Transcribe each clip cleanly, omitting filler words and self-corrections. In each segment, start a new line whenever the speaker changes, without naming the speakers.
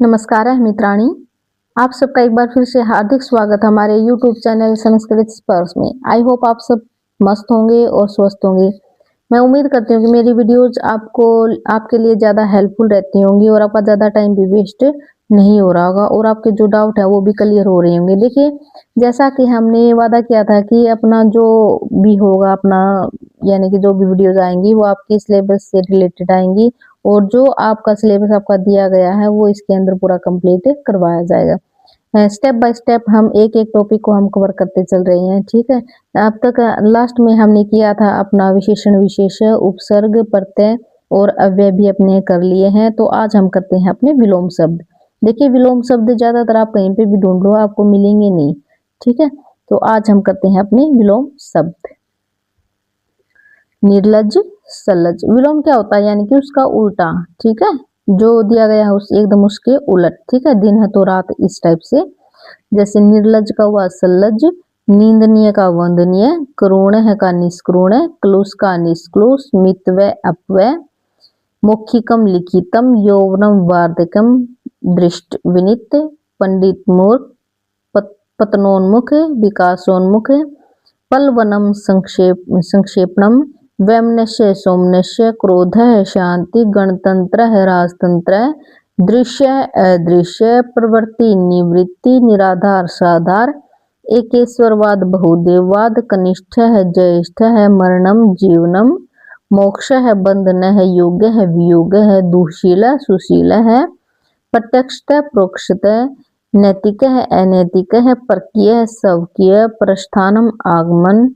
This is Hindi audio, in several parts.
नमस्कार है मित्राणी। आप सबका एक बार फिर से हार्दिक स्वागत हमारे YouTube चैनल संस्कृत स्पर्श में। आई होप आप सब मस्त होंगे और स्वस्थ होंगे। मैं उम्मीद करती हूँ कि मेरी वीडियोज आपको आपके लिए ज़्यादा हेल्पफुल रहती होंगी और आपका ज़्यादा टाइम भी वेस्ट नहीं हो रहा होगा और आपके जो डाउट है वो भी क्लियर हो रहे होंगे। देखिए, जैसा कि हमने वादा किया था कि अपना जो भी होगा अपना यानी कि जो भी वीडियोज आएंगी वो आपकी सिलेबस से रिलेटेड आएंगी और जो आपका सिलेबस आपका दिया गया है वो इसके अंदर पूरा कंप्लीट करवाया जाएगा। स्टेप बाय स्टेप हम एक एक टॉपिक को हम कवर करते चल रहे हैं। ठीक है, अब तक लास्ट में हमने किया था अपना विशेषण विशेष उपसर्ग प्रत्यय और अव्यय भी अपने कर लिए हैं। तो आज हम करते हैं अपने विलोम शब्द। देखिए, विलोम शब्द ज्यादातर आप कहीं पे भी ढूंढ लो आपको मिलेंगे नहीं। ठीक है, तो आज हम करते हैं अपने विलोम शब्द। निर्लज सलज विलोम क्या होता है यानी कि उसका उल्टा। ठीक है, जो दिया गया है उस एकदम उसके उलट। ठीक है, दिन है तो रात, इस टाइप से। जैसे निर्लज का हुआ सलज, निंदनीय का वंदनीय, करुण है का निष्करुण, क्लुष का निष्क्लुष, मितव्यय अपव्यय, मौखिकम लिखितम, यौवनम वार्धकम, दृष्ट विनित, पंडित मूर्ख, पतनोन्मुख, विकासोन्मुख, पलवनम संक्षेपणम, वैमनस्य सोमनस्य, क्रोध है शांति, गणतंत्र है राजतंत्र, दृश्य अदृश्य, प्रवृत्ति निवृत्ति, निराधार साधार, एकेश्वरवाद बहुदेववाद, कनिष्ठ है ज्येष्ठ है, मरणम जीवनम, मोक्ष है बंधन है, योग्य है वियोग है, दुशील सुशील है, प्रत्यक्षतः प्रोक्षतः, नैतिक है अनैतिक है, परकीय है स्वकीय, प्रस्थानम आगमन,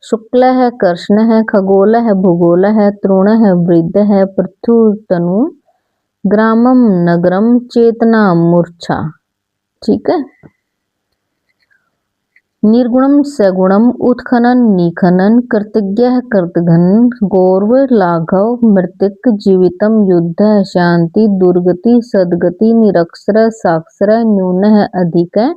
शुक्ल है कृष्ण है, खगोल है भूगोल है, तृण है वृद्ध है, पृथु तनु, ग्रामम नगरम, चेतना मूर्छा। ठीक है, निर्गुणम सगुणम, उत्खनन निखनन, कृतज्ञ है कृतघ्न, गौरव लाघव, मृतिक, जीवितम युद्ध है, शांति दुर्गति, सदगति, निरक्षर साक्षर, न्यून है अधिक है,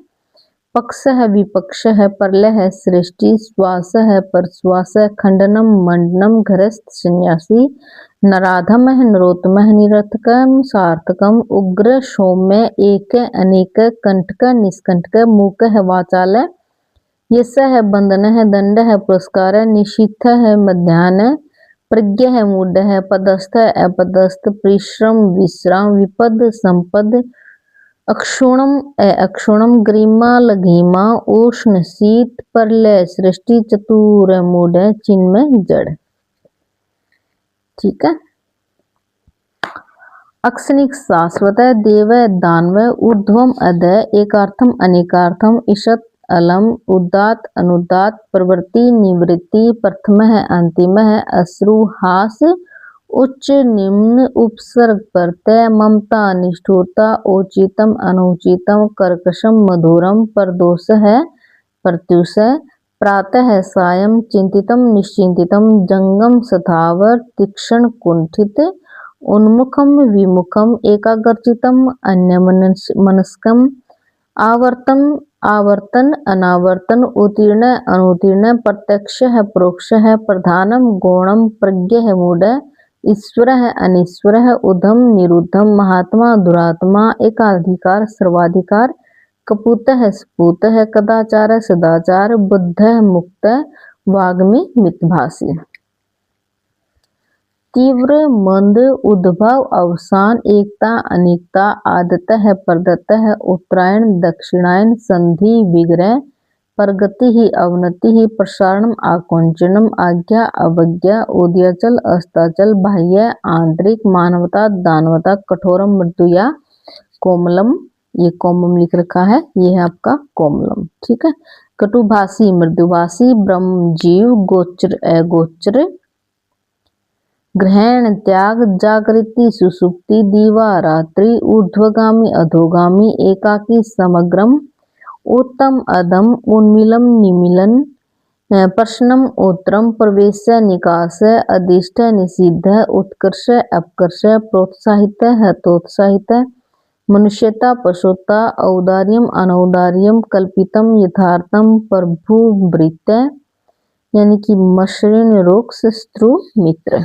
पक्ष है विपक्ष है, प्रलय है सृष्टि, श्वास है परश्वास, खंडनम मंडनम, घरस्थ सन्यासी, नराधम है नरोत्तम है, निरर्थकम सार्थकम, उग्र सौम्य, एक अनेक, कंटक निष्कंटक, मूक है वाचाल, यश है बंधन है, दंड है पुरस्कार है, निशिथ है मध्याह्न, प्रज्ञ है मूड है, पदस्थ है अपदस्थ, परिश्रम विश्राम, विपद संपद, अक्षुणम अक्षुणम, ग्रीमा लघिमा, उष्ण शीत, प्रलय सृष्टि, चतुर मूड है, चिन्मय जड़। ठीक है, अक्षनिक शाश्वत है, देव दानव, ऊर्ध्वम अदय, एकार्थम अनेकार्थम, ईशत अलम, उदात अनुदात, प्रवृत्ति निवृत्ति, प्रथम है अंतिम है, अश्रु हास, उच्च निम्न, उपसर्ग प्रत्यय, ममता निष्ठुरता, औचितम अनुचितम, कर्कशम मधुरम, प्रदोष है प्रत्युष, प्रातः है सायं, चिंतितम निश्चिंतितम, जंगम स्थावर, तीक्ष्ण कुंठित, उन्मुखम विमुखम, एकाग्रचितम अन्यमनस्कम, आवर्तन आवर्तन अनावर्तन, उत्तीर्ण अनुत्तीर्ण, प्रत्यक्ष है परोक्ष है, प्रधानम गौणम, प्रज्ञ है मूढ़, ईश्वर है अनीश्वर है, उद्धम निरुद्धम, महात्मा दुरात्मा, एकाधिकार सर्वाधिकार, कपूत है सपूत है, कदाचार है सदाचार, बुद्ध है मुक्त, वाग्मी मितभाषी। तीव्र मंद, उद्भव अवसान, एकता अनेकता, आदत है प्रदत्त है, उत्तरायण दक्षिणायन, संधि विग्रह, प्रगति ही अवनति ही, प्रसारणम आकुंचनम, आज्ञा अवज्ञा, उदयाचल अस्ताचल, बाह्य आंतरिक, मानवता दानवता, कठोरम मृदुया कोमलम, ये कोमम लिख रखा है, ये है आपका कोमलम। ठीक है, कटुभाषी मृदुभाषी, ब्रह्म जीव, गोचर अगोचर, ग्रहण त्याग, जागृति सुसुप्ति, दीवा रात्रि, ऊर्ध्वगामी अधोगामी, एकाकी समग्रम, उत्तम अधम, उन्मिलम निमिलन, प्रश्नम उत्तरम, प्रवेश निकास, अधिष्ठ निषिद्ध, उत्कर्ष अपकर्ष, प्रोत्साहित हतोत्साहित, मनुष्यता पशुता, औदार्यम अनौदार्यम, कल्पितम यथार्थम, प्रभुवृत्त यानी कि मसृण रोक्ष स्त्रु मित्र।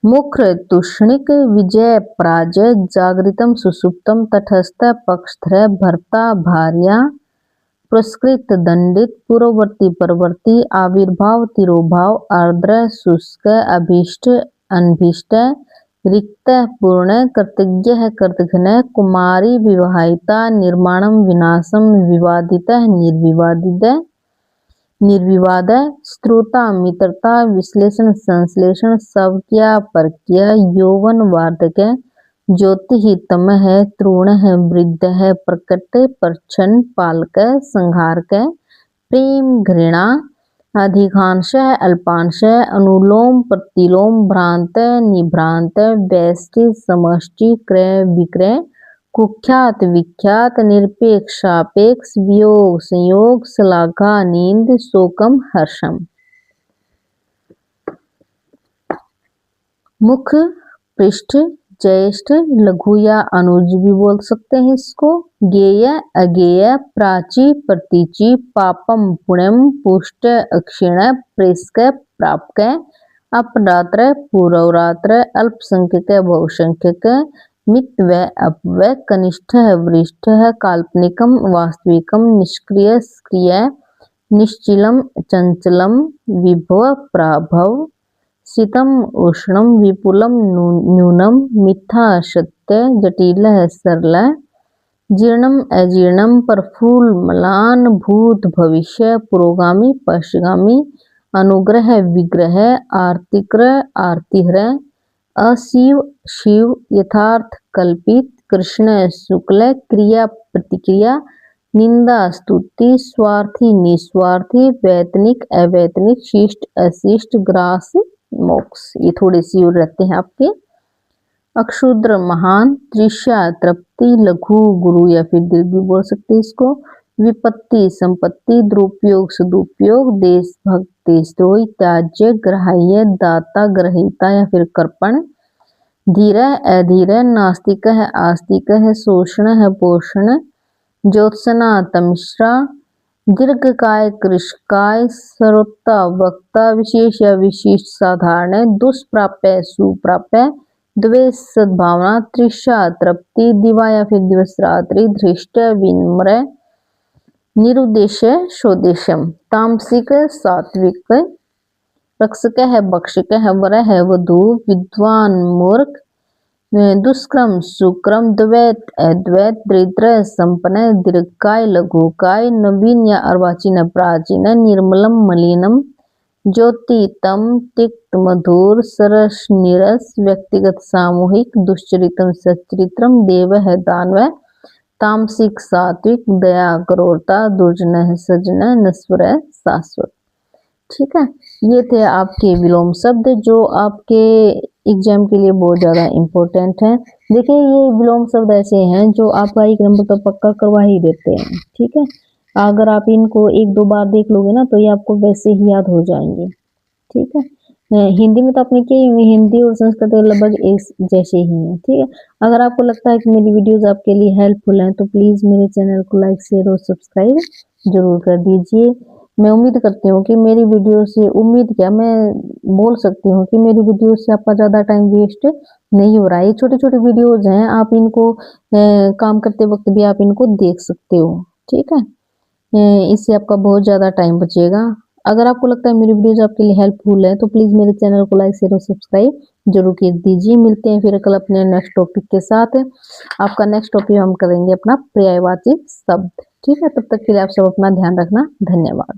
मुख्य तूष्णिक विजय पराजय जागृतम सुसुप्तम तटस्थ पक्षत्रय भर्ता भार्या पुरस्कृत दंडित पूर्ववर्ती परवर्ती आविर्भाव तिरोभाव आर्द्र शुष्क अभीष्ट अनभीष्ट रिक्त पूर्ण कृतज्ञ कृतघ्न कुमारी विवाहिता निर्माणम विनाशम विवादित निर्विवादित निर्विवाद श्रोता मित्रता विश्लेषण संश्लेषण सवक्या परक्या यौवन वार्धक्य ज्योति तमः तृण वृद्ध प्रकट परछन पालक संहारक प्रेम घृणा अधिकांश अल्पांश अनुलोम प्रतिलोम भ्रांत निभ्रांत व्यष्टि समष्टि क्रय विक्रय कुख्यात विख्यात निरपेक्ष सापेक्ष वियोग संयोग श्लाघा नींद शोकम हर्षम। मुख पृष्ठ ज्येष्ठ लघु या अनुज भी बोल सकते हैं इसको। गेय अगेय प्राची प्रतीची पापम पुण्यम पुष्ट अक्षिण प्रेष्क प्रापक अपरात्र पूर्वरात्र अल्पसंख्यक बहुसंख्यक मित व अपव्य कनिष्ठ वरिष्ठ काल्पनिकम वास्तविकम निष्क्रिय सक्रिय निश्चलम चंचलम विभव प्रभव शीतम उष्णम विपुलम न्यूनम मिथ्या सत्य जटिल सरल जीर्णम अजीर्णम प्रफुल्ल म्लान भूत भविष्य पुरोगामी पश्चिगामी अनुग्रह विग्रह आर्तिक्र आर्तिहर अशिव शिव यथार्थ कल्पित कृष्ण शुक्ल क्रिया प्रतिक्रिया निंदा स्तुति स्वार्थी निस्वार्थी वैतनिक अवैतनिक शिष्ट अशिष्ट ग्रास मोक्ष। ये थोड़े सी और रहते हैं आपके। अक्षुद्र महान त्रिशा तृप्ति लघु गुरु या फिर दिल भी बोल सकते हैं इसको। विपत्ति संपत्ति दुरुपयोग सदुपयोग देशभक्त देशद्रोही त्याज्य ग्राह्य दाता ग्रहीता या फिर कर्पण धीर अधीर नास्तिक है आस्तिक है शोषण है पोषण ज्योत्सना तमिश्रा दीर्घकाय कृष्काय सर्वोत्ता वक्ता विशेष या विशिष्ट साधारण दुष्प्राप्य सुप्राप्य द्वेष सद्भावना त्रिशा तृप्ति दिवा या फिर दिवस रात्रि धृष्ट विनम्र निरुद्देश्य स्वदेशम तामसिक सात्विक रक्षक है बक्षक है वर है वधु विद्वान मूर्ख दुष्क्रम सुक्रम द्वैत अद्वैत दरिद्र संपन्न दीर्घकाय लघुकाय नवीन या अर्वाचीन प्राचीन निर्मलम मलिनम ज्योतितम तिक्त मधुर सरस निरस व्यक्तिगत सामूहिक दुश्चरितम सच्चरित्रम देव है दानव तामसिक सात्विक दया करोड़ता दुर्जन सजन नस्वर शाश्वत। ठीक है, ये थे आपके विलोम शब्द जो आपके एग्जाम के लिए बहुत ज़्यादा इम्पोर्टेंट है। देखिए ये विलोम शब्द ऐसे हैं जो आपका एक नंबर तो पक्का करवा ही देते हैं। ठीक है, अगर आप इनको एक दो बार देख लोगे ना तो ये आपको वैसे ही याद हो जाएंगे। ठीक है, हिंदी में तो आपने किए होंगे, हिंदी और संस्कृत लगभग एक जैसे ही हैं। ठीक है, अगर आपको लगता है कि मेरी वीडियोस आपके लिए हेल्पफुल हैं तो प्लीज़ मेरे चैनल को लाइक शेयर और सब्सक्राइब जरूर कर दीजिए। मैं उम्मीद करती हूँ कि मेरी वीडियो से मैं बोल सकती हूँ कि मेरी वीडियो से आपका ज़्यादा टाइम वेस्ट नहीं हो रहा है। ये छोटे छोटे वीडियोज़ हैं, आप इनको काम करते वक्त भी आप इनको देख सकते हो। ठीक है, इससे आपका बहुत ज़्यादा टाइम बचेगा। अगर आपको लगता है मेरी वीडियोज़ आपके लिए हेल्पफुल है तो प्लीज़ मेरे चैनल को लाइक शेयर और सब्सक्राइब जरूर कर दीजिए। मिलते हैं फिर कल अपने नेक्स्ट टॉपिक के साथ। आपका नेक्स्ट टॉपिक हम करेंगे अपना पर्यायवाची शब्द। ठीक है, तब तक के लिए आप सब अपना ध्यान रखना। धन्यवाद।